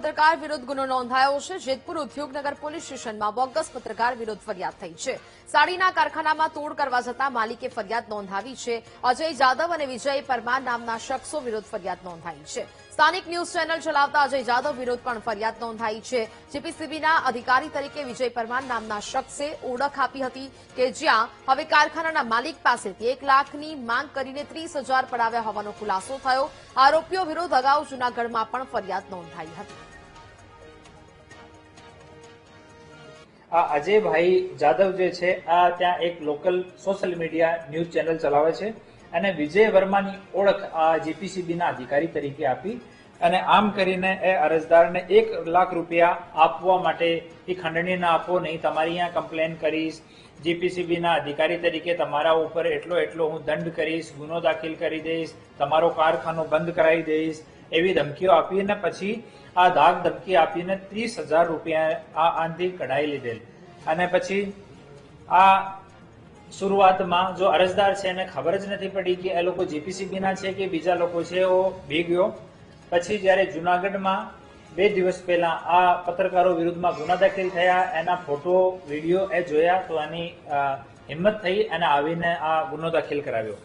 પત્રકાર વિરુદ્ધ ગુનો નોંધાયો છે। જેતપુર ઉદ્યોગનગર પોલીસ સ્ટેશનમાં બોગસ પત્રકાર વિરુદ્ધ ફરિયાદ થઈ છે। સાડીના કારખાનામાં તોડ કરવા જતા માલિકે ફરિયાદ નોંધાવી છે। અજય જાદવ અને વિજય પરમાર નામના શખ્સો વિરુદ્ધ ફરિયાદ નોંધાઈ છે। સ્થાનિક ન્યૂઝ ચેનલ ચલાવતા અજય જાદવ વિરુદ્ધ પણ ફરિયાદ નોંધાઈ છે। જીપીસીબીના અધિકારી તરીકે વિજય પરમાર નામના શખ્સે ઓળખ આપી હતી કે જ્યાં હવે કારખાનાના માલિક પાસેથી 1 લાખની માંગ કરીને 30,000 પડાવ્યા હોવાનો ખુલાસો થયો। આરોપીઓ વિરુદ્ધ અગાઉ જૂનાગઢમાં પણ ફરિયાદ નોંધાઈ હતી। આ અજયભાઈ જાદવ જે છે આ ત્યાં એક local social media news channel ચલાવે છે અને વિજય વર્માની ઓળખ આ જીપીસીબીના અધિકારી તરીકે આપી અને આમ કરીને એ અરજદારને 1 લાખ રૂપિયા આપવા માટે એ ખંડણી ના આપો, નહીં તમારી અહીંયા કમ્પ્લેન કરીશ, જીપીસીબીના અધિકારી તરીકે તમારા ઉપર એટલો હું દંડ કરીશ, ગુનો દાખલ કરી દઈશ, તમારો કારખાનો બંધ કરાવી દઈશ, એવી ધમકીઓ આપીને પછી આ ધાક ધમકી આપીને 30,000 રૂપિયા આનાથી કઢાઈ લીધેલ। અને પછી આ શરૂઆતમાં જો અરજદાર છે એને ખબર જ નથી પડી કે એ લોકો જીપીસીબીના છે કે બીજા લોકો છે, એવો ભી ગયો। પછી જયારે જૂનાગઢમાં 2 દિવસ પહેલા આ પત્રકારો વિરુદ્ધમાં ગુના દાખલ થયા, એના ફોટો વિડીયો એ જોયા તો એની હિંમત થઈ અને આવીને આ ગુનો દાખલ કરાવ્યો।